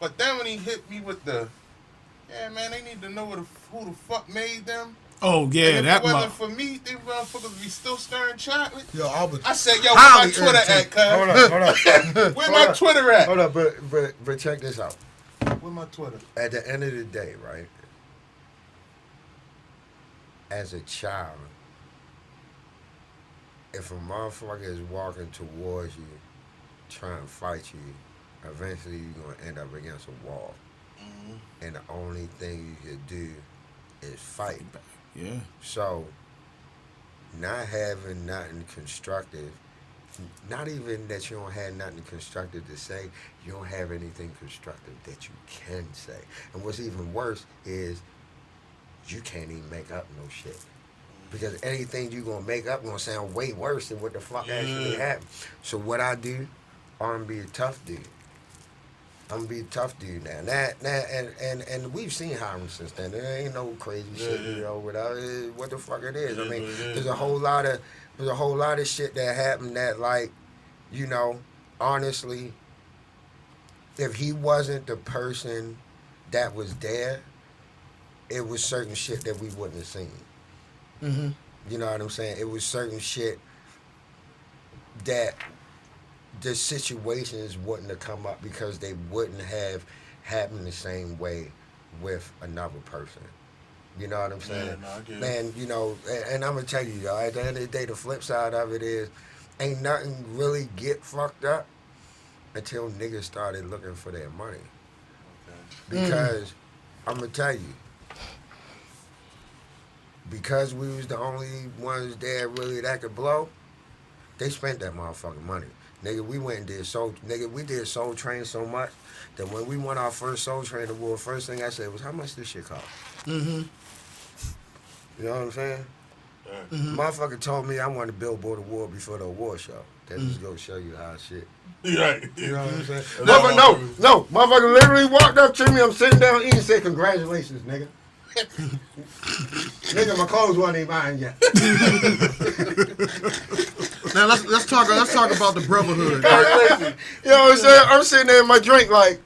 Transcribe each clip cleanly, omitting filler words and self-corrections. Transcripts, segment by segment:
But then when he hit me with the, yeah, man, they need to know who the fuck made them. Oh yeah, and if that it wasn't for me, they motherfuckers be still stirring chocolate. Yo, I said, yo, where my Twitter at, cuz? Hold up. Where my Twitter at? Hold up, but check this out. Where my Twitter? At the end of the day, right? As a child, if a motherfucker is walking towards you, trying to fight you, eventually you're gonna end up against a wall. Mm-hmm. And the only thing you can do is fight. Yeah. So, not having nothing constructive, not even that you don't have nothing constructive to say, you don't have anything constructive that you can say. And what's even worse is you can't even make up no shit. Because anything you gonna make up gonna sound way worse than what the fuck actually happened. So what I do, I'm gonna be a tough dude. I'm gonna be a tough dude now. And we've seen Hiram since then. There ain't no crazy shit, you know, without it, what the fuck it is. I mean, there's a whole lot of shit that happened that, like, you know, honestly, if he wasn't the person that was there, it was certain shit that we wouldn't have seen. Mm-hmm. You know what I'm saying? It was certain shit that the situations wouldn't have come up because they wouldn't have happened the same way with another person. You know what I'm saying? Yeah, no, I get it. Man, you know, and I'm going to tell you, though, at the end of the day, the flip side of it is ain't nothing really get fucked up until niggas started looking for their money. Okay. Because I'm going to tell you, because we was the only ones there really that could blow, they spent that motherfucking money. Nigga, we went and did we did Soul Train so much that when we won our first Soul Train award, first thing I said was, how much this shit cost? Mm-hmm. You know what I'm saying? Mm-hmm. Motherfucker told me I wanted to Billboard award before the award show. That just go show you how shit. Right. You know what I'm saying? No. Motherfucker literally walked up to me. I'm sitting down eating and said, congratulations, nigga. Nigga, my clothes wasn't even mine yet. Now let's talk about the brotherhood. You know what I'm saying? I'm sitting there in my drink like,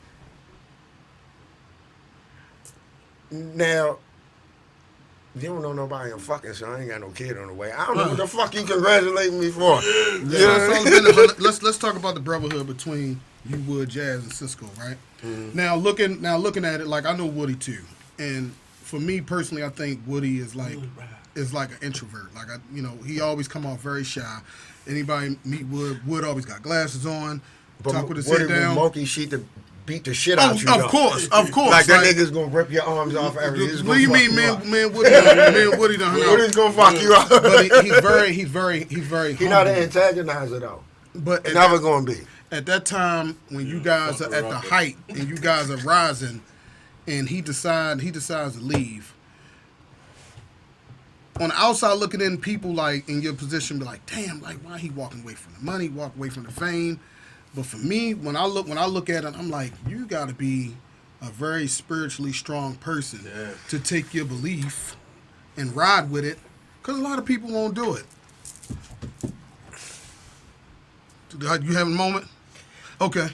now, you don't know nobody I'm fucking, so I ain't got no kid on the way. I don't know what the fuck you congratulating me for. Let's talk about the brotherhood between you, Wood, Jazz, and Sisqo, right? Mm-hmm. Now looking at it, like, I know Woody too, and for me personally, I think Woody is like an introvert. Like, he always come off very shy. Anybody meet Wood always got glasses on. But talk with his head down. Monkey sheet to beat the shit out you. Of course. Like that nigga's gonna rip your arms off. What do you mean, man? Woody done. Woody's gonna fuck you up. But he's very. He's not an antagonizer though. But never gonna be. At that time when you guys are at the height and you guys are rising, and he decides to leave. On the outside looking in, people like in your position be like, damn, like why he walking away from the money, walk away from the fame. But for me, when I look at it, I'm like, you gotta be a very spiritually strong person to take your belief and ride with it, because a lot of people won't do it. You have a moment? Okay.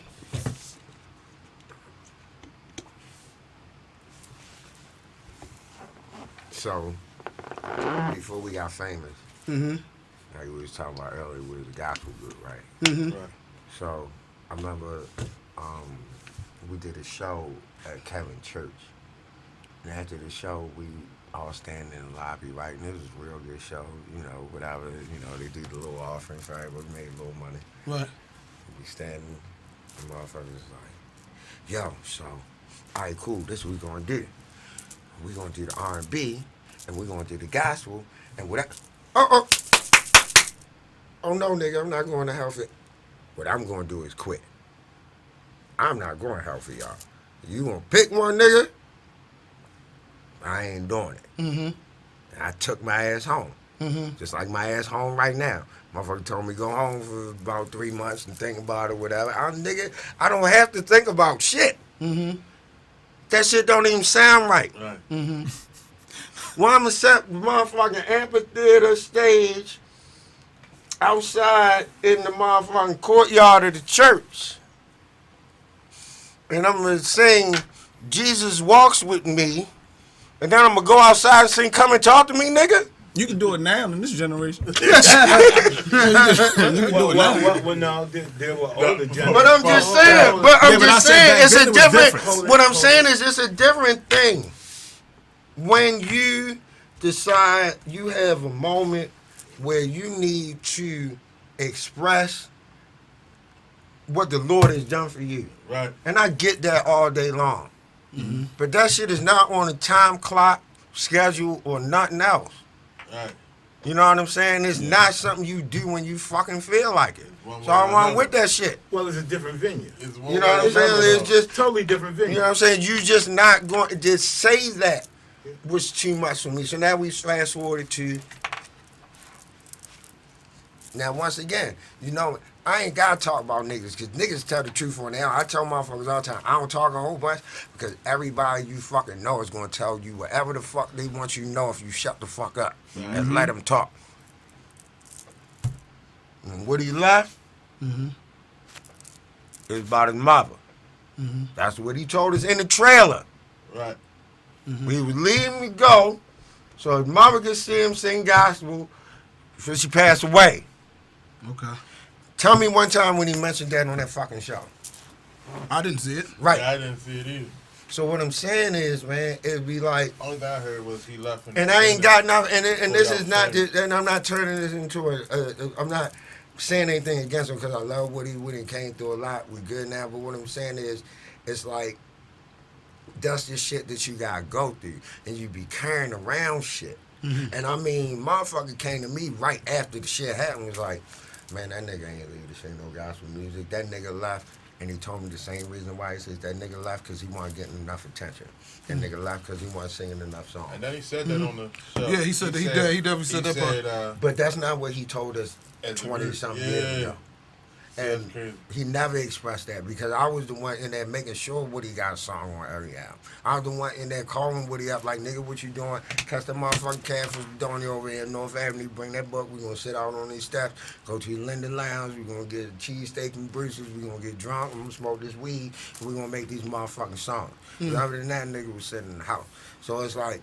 So, before we got famous, like we was talking about earlier, we was a gospel group, right? Mm-hmm. Right. So, I remember we did a show at Kevin Church. And after the show, we all standing in the lobby, right? And it was a real good show, whatever, they do the little offering for everybody, made a little money. Right. We standing, the motherfuckers like, yo, so, all right, cool, this is what we gonna do. We gonna do the R&B, and we gonna do the gospel, and whatever. Oh no, nigga, I'm not going to hell for. What I'm gonna do is quit. I'm not going to hell for y'all. You gonna pick one, nigga? I ain't doing it. Mm-hmm. And I took my ass home. Mm-hmm. Just like my ass home right now. Motherfucker told me go home for about 3 months and think about it, whatever. Nigga, I don't have to think about shit. Mm-hmm. That shit don't even sound right. Mm-hmm. Well, I'm going to set the motherfucking amphitheater stage outside in the motherfucking courtyard of the church. and I'm gonna sing Jesus Walks With Me, and then I'm gonna go outside and sing Come and Talk to Me, nigga? You can do it now in this generation. Well, no, there were older generations. But I'm just saying, it's a different, what I'm saying is it's a different thing. When you decide you have a moment where you need to express what the Lord has done for you. Right. And I get that all day long. Mm-hmm. But that shit is not on a time clock, schedule, or nothing else. Right. You know what I'm saying? It's not something you do when you fucking feel like it. So I want with that shit. Well, it's a different venue. You know what I'm saying? It's just totally different venue. You know what I'm saying? You just not going to just say that was too much for me. So now we fast forwarded to now once again, you know, I ain't gotta talk about niggas because niggas tell the truth on there. I tell motherfuckers all the time, I don't talk a whole bunch because everybody you fucking know is gonna tell you whatever the fuck they want you to know if you shut the fuck up and let them talk. And what he left is about his mother. That's what he told us in the trailer. Right. We was leaving me go so his mother could see him sing gospel before she passed away. Okay. Tell me one time when he mentioned that on that fucking show. I didn't see it. Right. Yeah, I didn't see it either. So what I'm saying is, man, it'd be like... Only thing I heard was he left. And I ain't got nothing... And this is not... And I'm not turning this into I'm not saying anything against him because I love Woody. Woody came through a lot. We good now. But what I'm saying is, it's like... That's the shit that you gotta go through. And you be carrying around shit. And I mean, motherfucker came to me right after the shit happened. Was like... Man, that nigga ain't leave to sing no gospel music. That nigga left, and he told me the same reason why. He says that nigga left because he wasn't getting enough attention. That nigga left because he wasn't singing enough songs. And then he said that on the show. Yeah, he said that. He definitely said that part. But that's not what he told us 20-something years ago. And he never expressed that because I was the one in there making sure Woody got a song on every album. I was the one in there calling Woody up like, nigga, what you doing? Catch the motherfucking cab for Donnie over here in North Avenue. Bring that book. We're going to sit out on these steps. Go to the Linden Lounge. We're going to get a cheesesteak and Bruce's. We're going to get drunk. We're going to smoke this weed. And we're going to make these motherfucking songs. Other than that, nigga was sitting in the house. So it's like,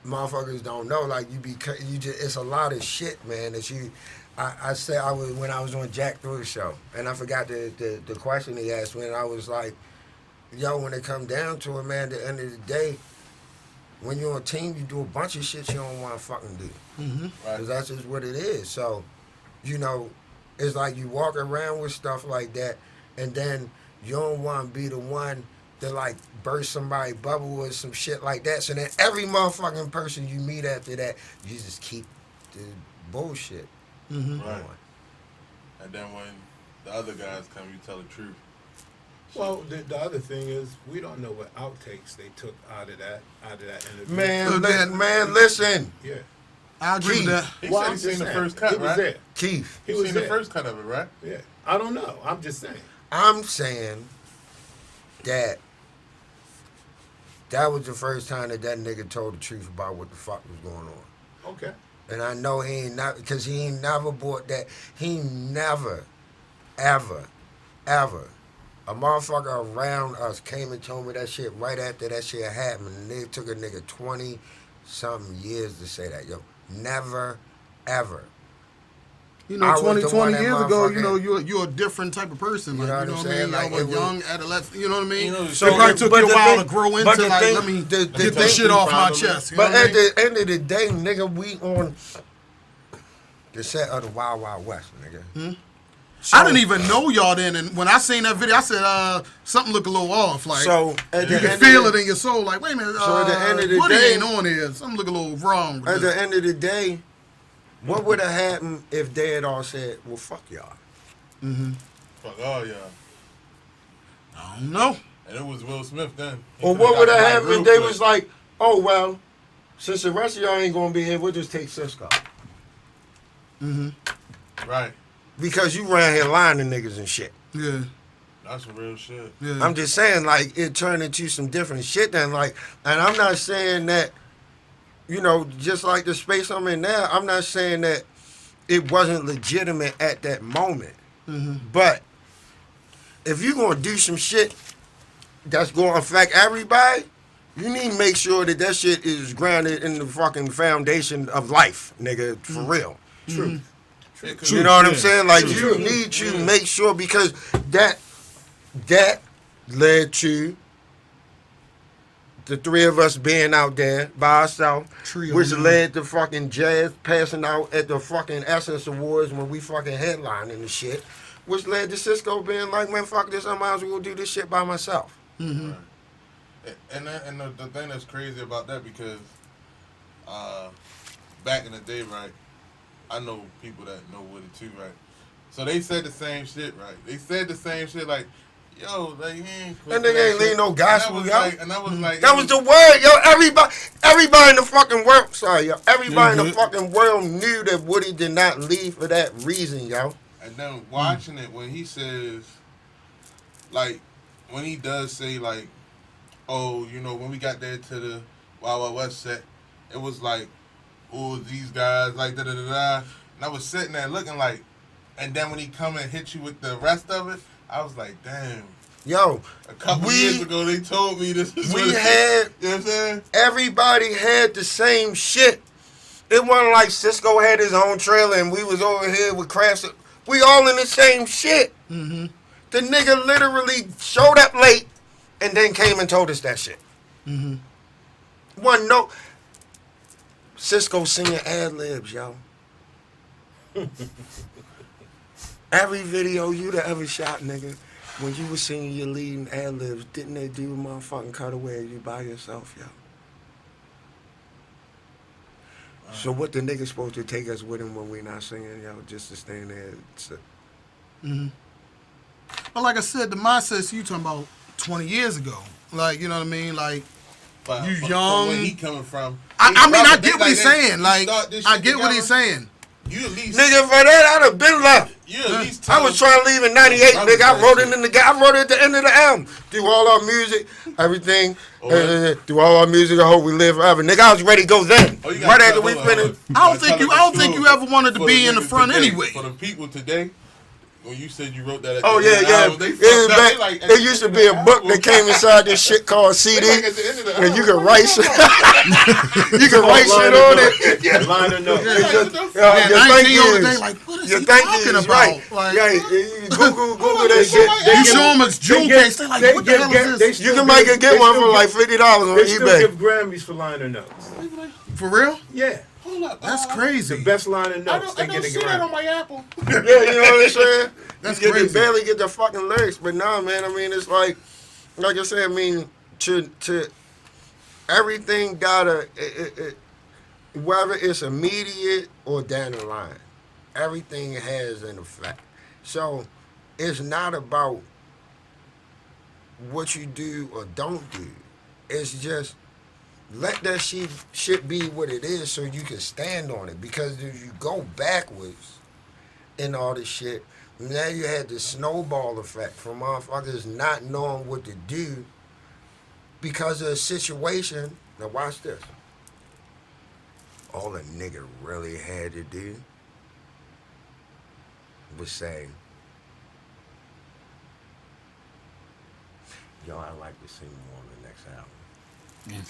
motherfuckers don't know. Like, it's a lot of shit, man, that you... I said when I was on Jack Through show, and I forgot the question he asked when I was like, yo, when it come down to it, man, at the end of the day, when you're on a team, you do a bunch of shit you don't want to fucking do. Because that's just what it is. So, you know, it's like you walk around with stuff like that, and then you don't want to be the one to, like, burst somebody's bubble or some shit like that. So then every motherfucking person you meet after that, you just keep the bullshit. Right. And then when the other guys come, you tell the truth. Well, the other thing is we don't know what outtakes they took out of that interview. Man, listen. Yeah. I agree with that. He said he seen the first cut, right? Was there. Keith. He seen the first cut of it, right? Yeah. I don't know. I'm just saying. I'm saying that was the first time that nigga told the truth about what the fuck was going on. Okay. And I know he ain't not because he ain't never bought that. He never, ever, ever. A motherfucker around us came and told me that shit right after that shit happened. And it took a nigga 20-something years to say that. Yo, never, ever. You know, 20 years ago, you know, you're a different type of person. Like, you know what I mean? Like, a young adolescent, you know what I mean? You know, so it probably took you a while to grow into, like, let me get this shit off my chest. But at the end of the day, nigga, we on the set of the Wild Wild West, nigga. So, I didn't even know y'all then, and when I seen that video, I said, something look a little off. Like, so you can feel it in your soul. Like, wait a minute, so at the end of the Woody day, ain't on here. Something look a little wrong. At the end of the day, what would have happened if they had all said, well, fuck y'all? Fuck all y'all. I don't know. And it was Will Smith then. Or what would have happened if they was like, oh, well, since the rest of y'all ain't going to be here, we'll just take Sisqo. Right. Because you ran here lying to niggas and shit. Yeah. That's some real shit. Yeah. I'm just saying, like, it turned into some different shit then, like, and I'm not saying that, you know, just like the space I'm in now, I'm not saying that it wasn't legitimate at that moment. But if you're going to do some shit that's going to affect everybody, you need to make sure that shit is grounded in the fucking foundation of life, nigga, for real. True. You know what I'm saying? Like, you need to make sure, because that led to the three of us being out there by ourselves, which led to fucking Jazz passing out at the fucking Essence Awards when we fucking headlining and shit, which led to Sisqo being like, man, fuck this, I might as well do this shit by myself. Mm-hmm. Right. And the thing that's crazy about that, because back in the day, right, I know people that know Woody too, right? So they said the same shit, right? They said the same shit, like, yo, like, he ain't That nigga ain't leave no gospel, yo. And I was like, that was the word, yo. Everybody in the fucking world, sorry, yo. Everybody in the fucking world knew that Woody did not leave for that reason, yo. And then watching it, when he says, like, when he does say, like, oh, you know, when we got there to the Wild Wild West set, it was like, oh, these guys, like, da-da-da-da. And I was sitting there looking like, and then when he come and hit you with the rest of it, I was like, damn. Yo, a couple years ago, they told me this is we had, you know what I'm saying? Everybody had the same shit. It wasn't like Sisqo had his own trailer and we was over here with Crafts. We all in the same shit. Mm-hmm. The nigga literally showed up late and then came and told us that shit. Mm-hmm. One no. Sisqo singing ad-libs, yo. Every video you'd ever shot, nigga, when you was singing your leading ad-libs, didn't they do a motherfucking cutaway of you by yourself, yo? So what the nigga supposed to take us with him when we not singing, yo, just to stand there and sit? Mm-hmm. But like I said, the mindset you talking about 20 years ago. Like, you know what I mean? Like, you young. Where he coming from. I mean, I get what he's saying. Like, I get what he's saying. You at least, nigga, for that I'd have been left. You at least. I was trying to leave in '98, nigga. I wrote it at the end of the album. Through all our music, everything. Through all our music, I hope we live forever, nigga. I was ready to go then. Right after we finished. I don't think you ever wanted to be in the front anyway. For the people today. When you said you wrote that at oh, the end yeah, of the yeah. album, It used to be a book that came inside this shit called CD. And you can write shit. You can write shit on it. Yeah, line of notes. Your thank you. Like, what is he talking about? Like, Google that shit. You show them a jewel case, they like, what the hell is this? You can get one for like $50 on They still eBay. give Grammys for liner notes. For real? Yeah. That's crazy. The best line of notes. I don't see that on my Apple. Yeah, you know what I'm saying? That's you crazy. can barely get the fucking lyrics, but nah, man. I mean, it's like I said. I mean, to everything gotta whether it's immediate or down the line, everything has an effect. So it's not about what you do or don't do. It's just let that shit be what it is so you can stand on it. Because if you go backwards in all this shit, now you had the snowball effect from motherfuckers not knowing what to do because of a situation. Now watch this. All a nigga really had to do was say, yo, I'd like to sing more on the next album.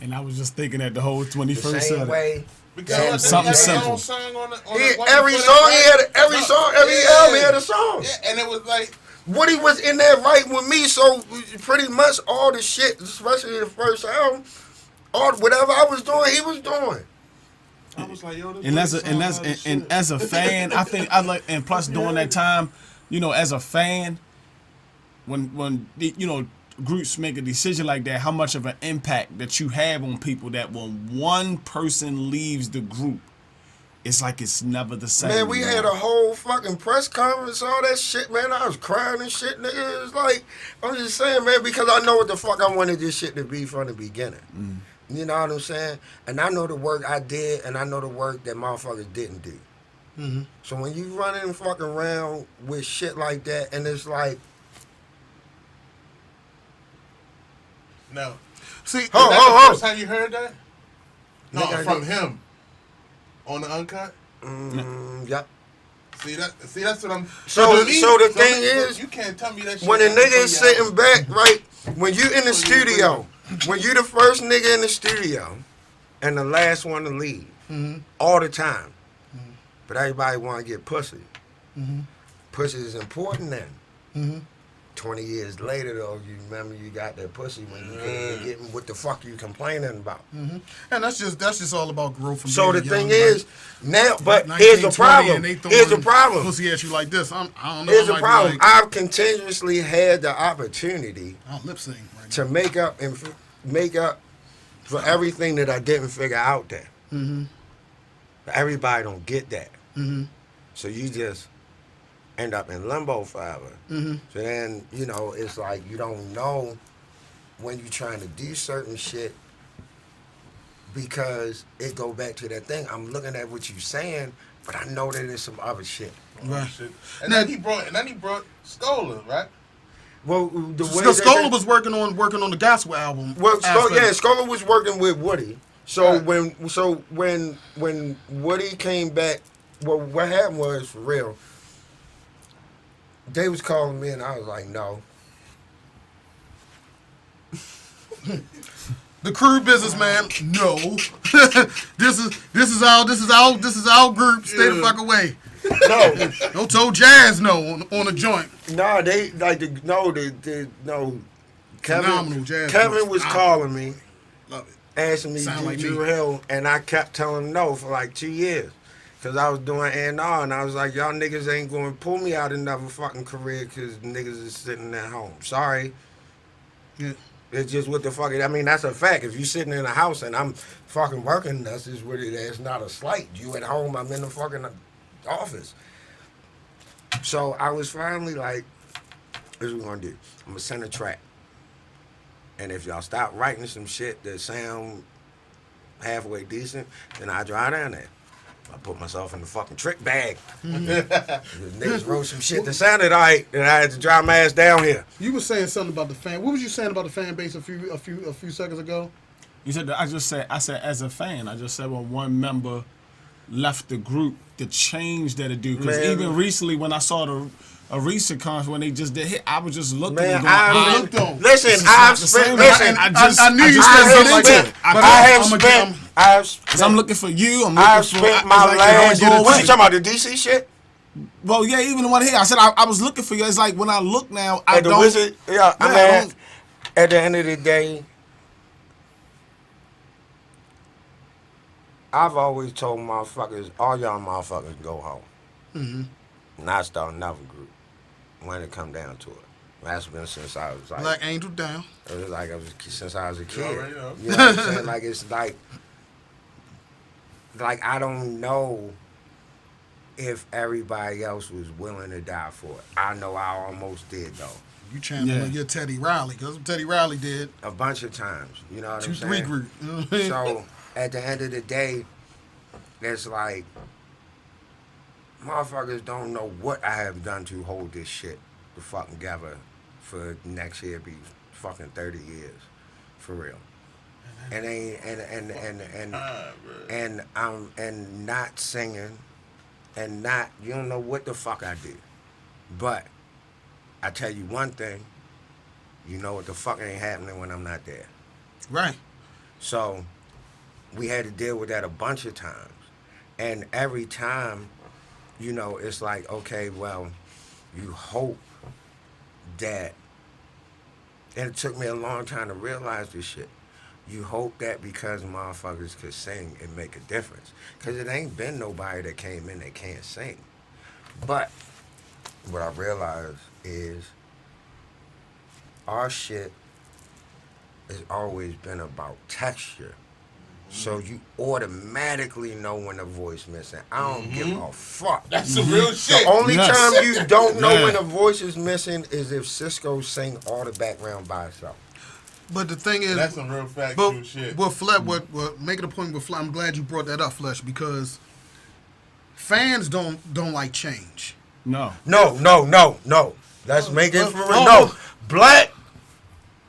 And I was just thinking that the whole 21st The same way. Because something simple. Every album he had a song. Yeah, and it was like Woody was in there writing with me, so pretty much all the shit, especially the first album, all whatever I was doing, he was doing. I was like, yo, And as a fan, I think I like, and plus during that time, you know, as a fan, when groups make a decision like that, how much of an impact that you have on people, that when one person leaves the group, it's like it's never the same. Man, we had a whole fucking press conference, all that shit, man. I was crying and shit, nigga. It's like, I'm just saying, man, because I know what the fuck I wanted this shit to be from the beginning. Mm. You know what I'm saying? And I know the work I did, and I know the work that motherfuckers didn't do. Mm-hmm. So when you running fucking around with shit like that, and it's like, no. See, That's the first time you heard that? No, Nigga, from him. On the uncut? Yep. See, that's what I'm. So to me, the so thing look, is, you can't tell me that shit. when a nigga is before you sitting back, right, when you in the studio, when you the first nigga in the studio and the last one to leave, all the time, but everybody want to get pussy. Pussy is important then. 20 years later, though, you remember you got that pussy when you couldn't get what the fuck you complaining about. And that's just all about growth. From So the being thing young, is, like, now, but 19, here's the 20, problem. and they throwing Here's the problem. Pussy at you like this. I don't know. Here's I the might be problem. like, I've continuously had the opportunity I'll lip sync right to make up for everything that I didn't figure out there. But everybody don't get that. So you just end up in limbo forever. So then, it's like you don't know when you're trying to do certain shit because it go back to that thing. I'm looking at what you're saying, but I know that there's some other shit. Right. And then he brought Scola, right? Well, the way Scola was working on the gospel album. Well, Scola was working with Woody. So when Woody came back, well, what happened was, for real, they was calling me and I was like, no. The crew businessman, no. this is our group. Stay the fuck away. No. Don't tell Jazz no on a joint. No, Phenomenal jazz Kevin voice. was calling me, Love it. asking me Sound to like do me. Dru Hill, and I kept telling him no for like 2 years. Because I was doing A&R, and I was like, y'all niggas ain't going to pull me out another fucking career because niggas is sitting at home. Sorry. Yeah. It's just what the fuck. I mean, that's a fact. If you sitting in a house and I'm fucking working, that's just what it is. It's not a slight. You at home, I'm in the fucking office. So I was finally like, this is what we're going to do. I'm going to send a track. And if y'all stop writing some shit that sound halfway decent, then I drive down there. I put myself in the fucking trick bag. Niggas wrote some shit that sounded all right, and I had to drive my ass down here. You were saying something about the fan. What was you saying about the fan base a few seconds ago? You said that I said as a fan, I just said when one member left the group, the change that it do. Because Man. even recently when I saw a recent concert when they just did hit, I was just looking Man, and going, looked on. listen, This is I've not the spent, same. listen, I knew you I said have something like spent, that. But I have spent, because I'm looking for you. I'm looking I've for. spent I my was like, last, you know, what you talking about, the DC shit? Well, yeah, even the one here. I said I was looking for you. It's like when I look now, I At the don't. Wizard, yeah, I I mean, at the end of the day, I've always told motherfuckers, all y'all motherfuckers go home. Not start another group when it come down to it. That's been since I was like, Black Angel down. it was like since I was a kid. already know. You know what I'm saying? Like it's like I don't know if everybody else was willing to die for it. I know I almost did though. You channeling your Teddy Riley, because Teddy Riley did A bunch of times. You know what I'm 2-3 saying? group. You know what I mean? So at the end of the day, it's like motherfuckers don't know what I have done to hold this shit the fucking together for next year be fucking 30 years. For real. And not singing and not, you don't know what the fuck I did. But I tell you one thing, you know what the fuck ain't happening when I'm not there. Right. So we had to deal with that a bunch of times. And every time, you know, it's like, okay, well, you hope that, and it took me a long time to realize this shit. You hope that because motherfuckers could sing, it make a difference. Because it ain't been nobody that came in that can't sing. But what I realized is our shit has always been about texture. So you automatically know when a voice missing. I don't give a fuck. That's some real shit. The only Yes. time you don't know Yeah. when a voice is missing is if Sisqo sing all the background by itself. But the thing is, That's some real factual shit. But Flesh, what making a point with Flesh, I'm glad you brought that up, Flesh, because fans don't like change. No. No. Let's make it for real. oh. No. Black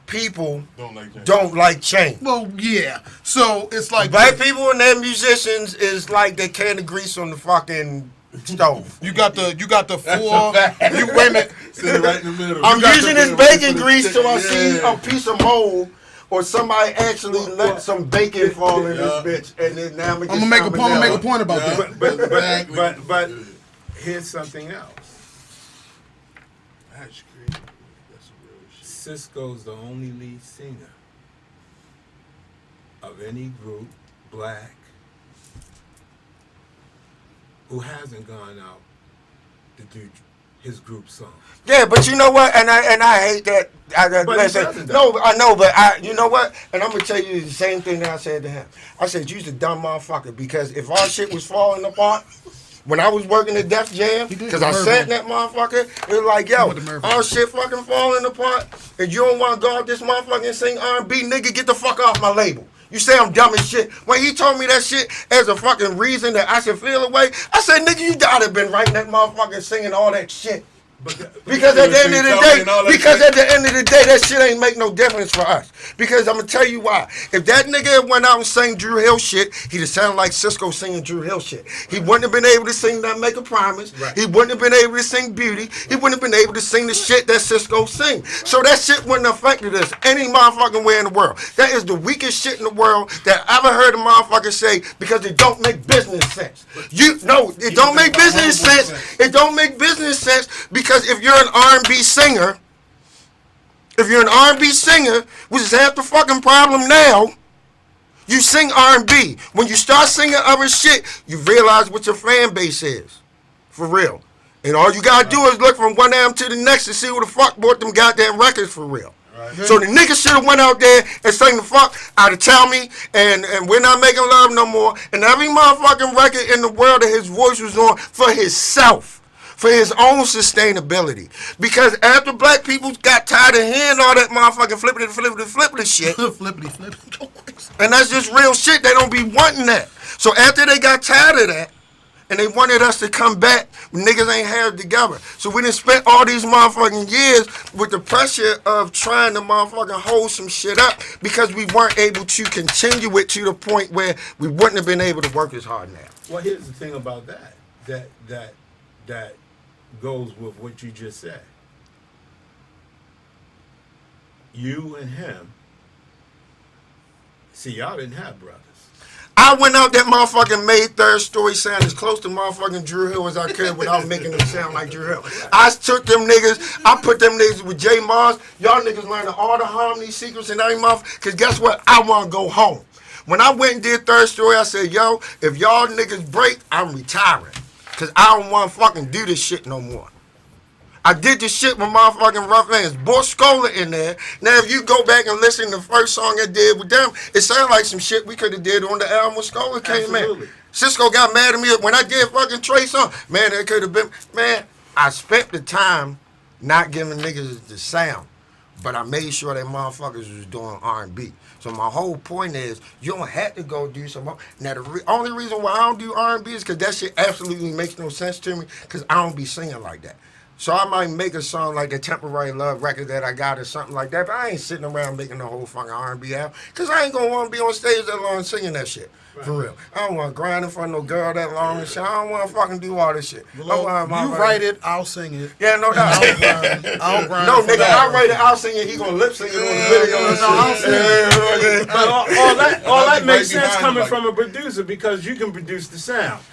people don't like change. Well, yeah. So it's like Black people and their musicians is like they can of grease on the fucking stove. You got the four. fact. You wait a minute. Sitting right in the middle. I'm You got using the this middle bacon for the grease till I chicken. see Yeah. a piece of mold or somebody actually let some bacon fall in this bitch, and then now I'm gonna make a point about Yeah. that. But here's something else. That's crazy. That's real shit. Sisqo's the only lead singer of any group, black, who hasn't gone out to do his group song. Yeah, but you know what? And I hate that. But he listen, doesn't, no, I know, but you know what? And I'm gonna tell you the same thing that I said to him. I said, "You's a dumb motherfucker," because if our shit was falling apart. When I was working at Def Jam, because I sat in that motherfucker, it was like, yo, our shit fucking falling apart, and you don't want to go out this motherfucker and sing R&B, nigga, get the fuck off my label. You say I'm dumb as shit. When he told me that shit as a fucking reason that I should feel away, I said, nigga, you gotta been writing that motherfucker singing all that shit. Because at the end of the day, that shit ain't make no difference for us. Because I'm gonna tell you why. If that nigga went out and sang Dru Hill shit, he'd have sounded like Sisqo singing Dru Hill shit. He wouldn't have been able to sing that Make a Promise. Right. He wouldn't have been able to sing Beauty. He wouldn't have been able to sing the shit that Sisqo sing. So that shit wouldn't have affected us any motherfucking way in the world. That is the weakest shit in the world that I ever heard a motherfucker say because it don't make business sense. It don't make business sense. It don't make business sense because if you're an R&B singer, which is half the fucking problem now, you sing R&B. When you start singing other shit, you realize what your fan base is. For real. And all you gotta do is look from one album to the next to see who the fuck bought them goddamn records for real. Right. So the nigga should have went out there and sang the fuck out of Tell Me and We're Not Making Love No More and every motherfucking record in the world that his voice was on for himself. For his own sustainability. Because after black people got tired of hearing all that motherfucking flippity shit. Flippity. And that's just real shit. They don't be wanting that. So after they got tired of that, and they wanted us to come back, niggas ain't had it together. So we done spent all these motherfucking years with the pressure of trying to motherfucking hold some shit up because we weren't able to continue it to the point where we wouldn't have been able to work as hard now. Well, here's the thing about that goes with what you just said. You and him, see, y'all didn't have brothers. I went out that motherfucking made Third Story sound as close to motherfucking Dru Hill as I could without making them sound like Dru Hill. I took them niggas, I put them niggas with J Mars. Y'all niggas learning all the harmony secrets and every motherfucker. Because guess what? I want to go home. When I went and did Third Story, I said, yo, if y'all niggas break, I'm retiring. Because I don't want to fucking do this shit no more. I did this shit with motherfucking Rough Hands. Scola in there. Now, if you go back and listen to the first song I did with them, it sounded like some shit we could have did on the album when Scola came in. Sisqo got mad at me when I did fucking Trey song. Man, that could have been... Man, I spent the time not giving niggas the sound. But I made sure that motherfuckers was doing R&B. So my whole point is, you don't have to go do some. Now the only reason why I don't do R&B is because that shit absolutely makes no sense to me. Because I don't be singing like that. So I might make a song like the Temporary Love record that I got or something like that. But I ain't sitting around making the whole fucking R&B album. Because I ain't going to want to be on stage that long singing that shit. Right. For real. I don't want to grind in front of no girl that long and shit. I don't want to fucking do all this shit. Well, you write it, I'll sing it. Yeah, no doubt. I'll grind. No, nigga, I'll write it, I'll sing it. He going to lip sync it on the video. But all that makes sense coming from a producer because you can produce the sound.